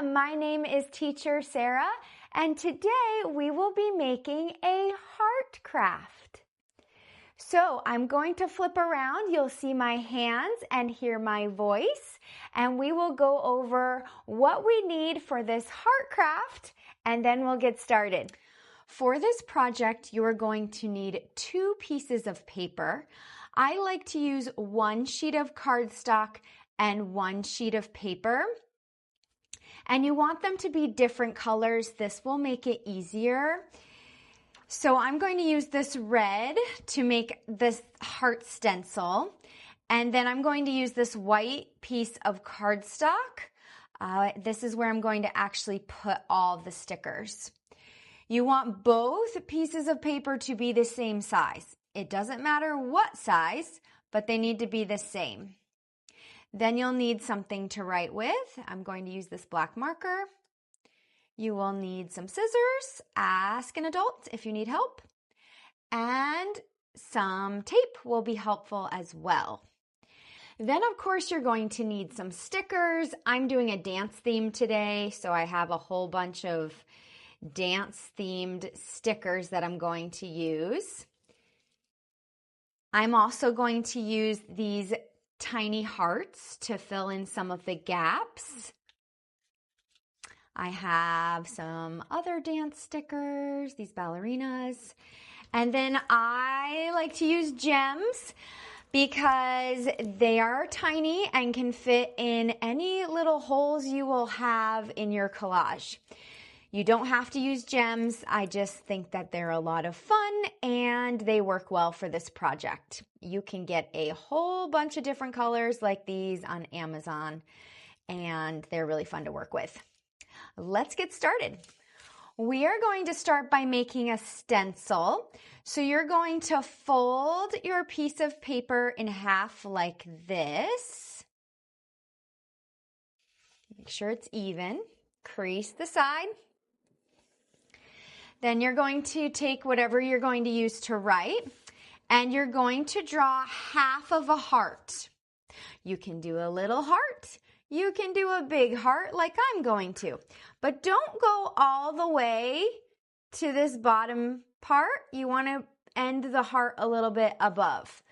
my name is Teacher Sarah, and today we will be making a heart craft. So I'm going to flip around. You'll see my hands and hear my voice, and we will go over what we need for this heart craft, and then we'll get started. For this project, you are going to need 2 pieces of paper. I like to use 1 sheet of cardstock and 1 sheet of paper. And you want them to be different colors. This will make it easier. So I'm going to use this red to make this heart stencil. And then I'm going to use this white piece of cardstock. This is where I'm going to actually put all the stickers. You want both pieces of paper to be the same size. It doesn't matter what size, but they need to be the same. Then you'll need something to write with. I'm going to use this black marker. You will need some scissors. Ask an adult if you need help. And some tape will be helpful as well. Then, of course, you're going to need some stickers. I'm doing a dance theme today, so I have a whole bunch of dance-themed stickers that I'm going to use. I'm also going to use these tiny hearts to fill in some of the gaps. I have some other dance stickers, these ballerinas. And then I like to use gems because they are tiny and can fit in any little holes you will have in your collage. You don't have to use gems. I just think that they're a lot of fun and they work well for this project. You can get a whole bunch of different colors like these on Amazon, and they're really fun to work with. Let's get started. We are going to start by making a stencil. So you're going to fold your piece of paper in half like this. Make sure it's even. Crease the side. Then you're going to take whatever you're going to use to write, and you're going to draw half of a heart. You can do a little heart. You can do a big heart like I'm going to. But don't go all the way to this bottom part. You want to end the heart a little bit above.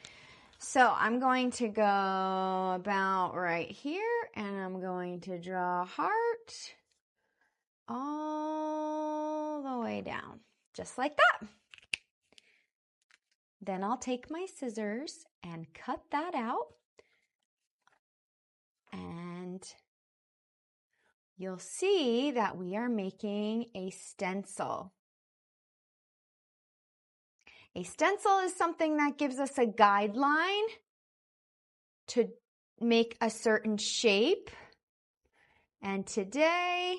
So I'm going to go about right here, and I'm going to draw a heart all the way down, just like that. Then I'll take my scissors and cut that out. And you'll see that we are making a stencil. A stencil is something that gives us a guideline to make a certain shape. And today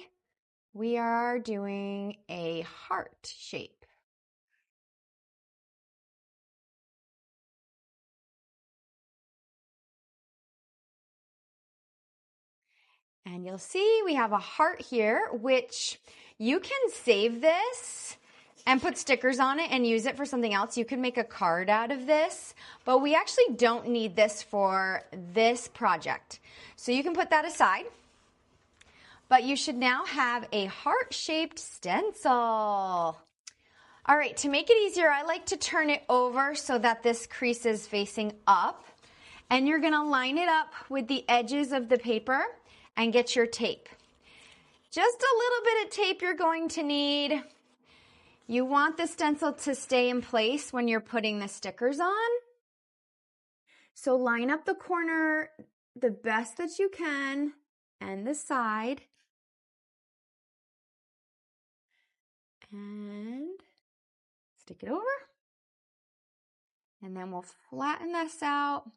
we are doing a heart shape. And you'll see we have a heart here, which you can save this and put stickers on it and use it for something else. You can make a card out of this, but we actually don't need this for this project. So you can put that aside. But you should now have a heart-shaped stencil. All right, to make it easier, I like to turn it over so that this crease is facing up. And you're gonna line it up with the edges of the paper and get your tape. Just a little bit of tape you're going to need. You want the stencil to stay in place when you're putting the stickers on. So line up the corner the best that you can and the side. And stick it over. And then we'll flatten this out.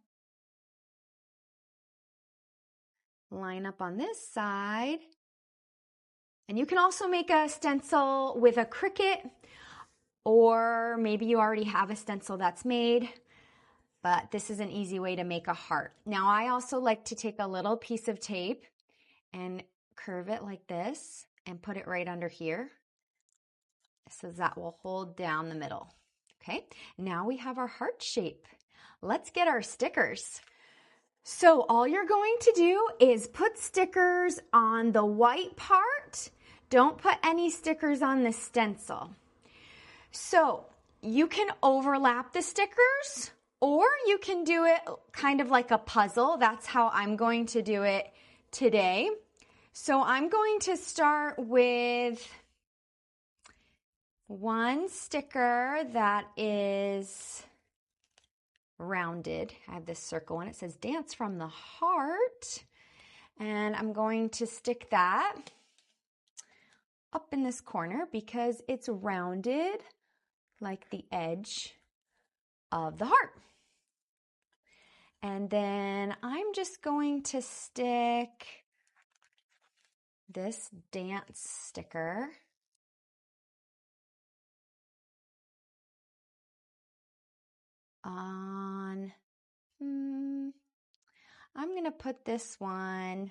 Line up on this side. And you can also make a stencil with a Cricut, or maybe you already have a stencil that's made, but this is an easy way to make a heart. Now, I also like to take a little piece of tape and curve it like this and put it right under here, so that will hold down the middle. Okay, now we have our heart shape. Let's get our stickers. So all you're going to do is put stickers on the white part. Don't put any stickers on the stencil. So you can overlap the stickers, or you can do it kind of like a puzzle. That's how I'm going to do it today. So I'm going to start with one sticker that is rounded. I have this circle and it says dance from the heart. And I'm going to stick that up in this corner because it's rounded like the edge of the heart. And then I'm just going to stick this dance sticker on, I'm going to put this one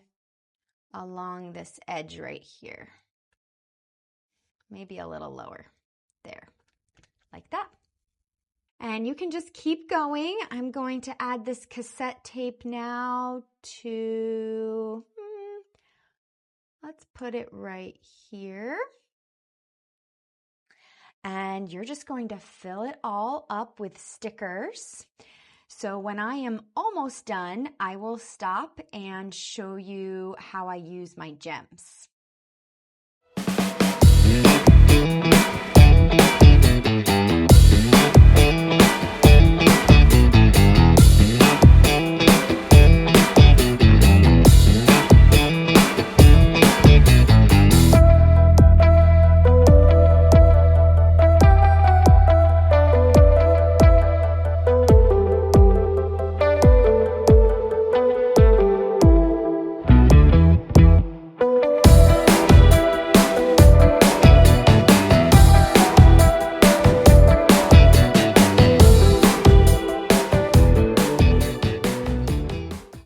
along this edge right here. Maybe a little lower. There, like that. And you can just keep going. I'm going to add this cassette tape now to, let's put it right here. And you're just going to fill it all up with stickers. So when I am almost done, I will stop and show you how I use my gems.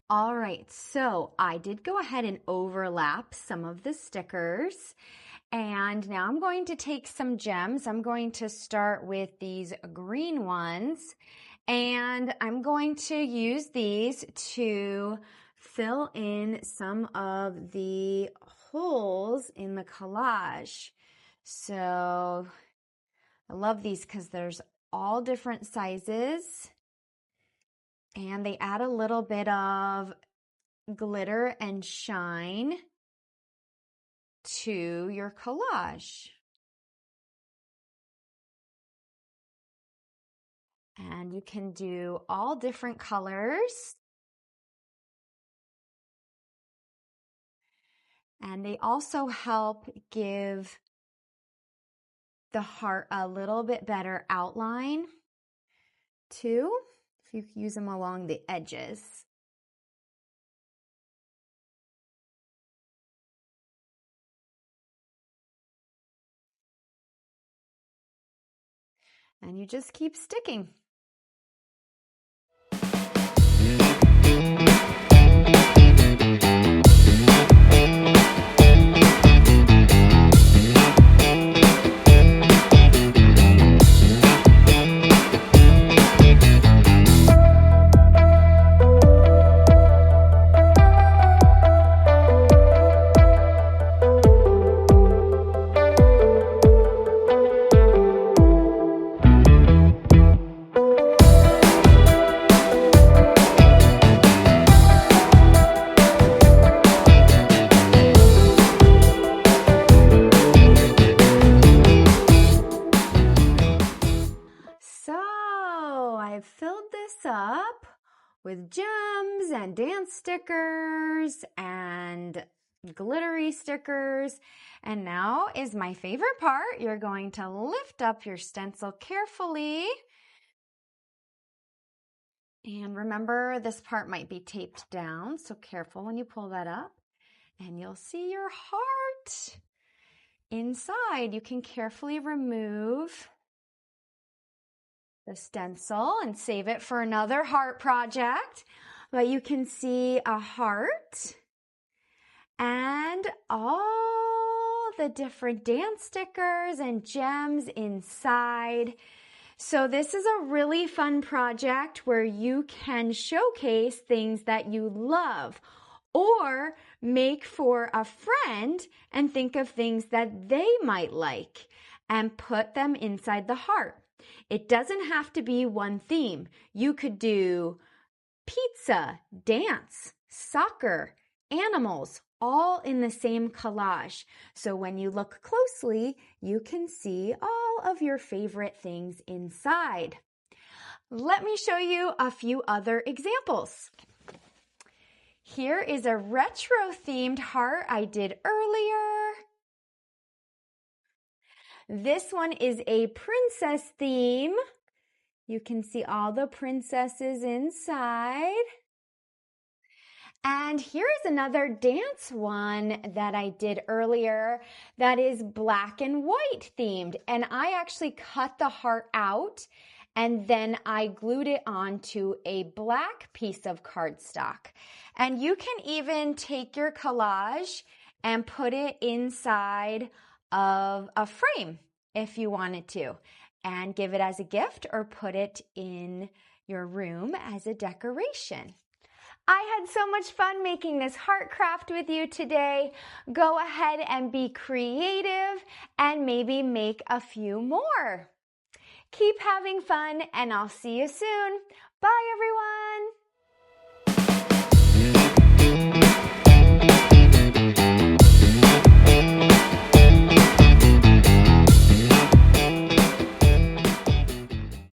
All right, so I did go ahead and overlap some of the stickers, and now I'm going to take some gems. I'm going to start with these green ones, and I'm going to use these to fill in some of the holes in the collage. So I love these because there's all different sizes. And they add a little bit of glitter and shine to your collage. And you can do all different colors. And they also help give the heart a little bit better outline too, if you use them along the edges. And you just keep sticking. I've filled this up with gems and dance stickers and glittery stickers. And now is my favorite part. You're going to lift up your stencil carefully. And remember, this part might be taped down, so careful when you pull that up. And you'll see your heart inside. You can carefully remove the stencil and save it for another heart project. But you can see a heart and all the different dance stickers and gems inside. So this is a really fun project where you can showcase things that you love or make for a friend and think of things that they might like and put them inside the heart. It doesn't have to be one theme. You could do pizza, dance, soccer, animals, all in the same collage. So when you look closely, you can see all of your favorite things inside. Let me show you a few other examples. Here is a retro-themed heart I did earlier. This one is a princess theme. You can see all the princesses inside. And here's another dance one that I did earlier that is black and white themed. And I actually cut the heart out and then I glued it onto a black piece of cardstock. And you can even take your collage and put it inside of a frame if you wanted to, and give it as a gift or put it in your room as a decoration. I had so much fun making this heart craft with you today. Go ahead and be creative and maybe make a few more. Keep having fun and I'll see you soon. Bye everyone.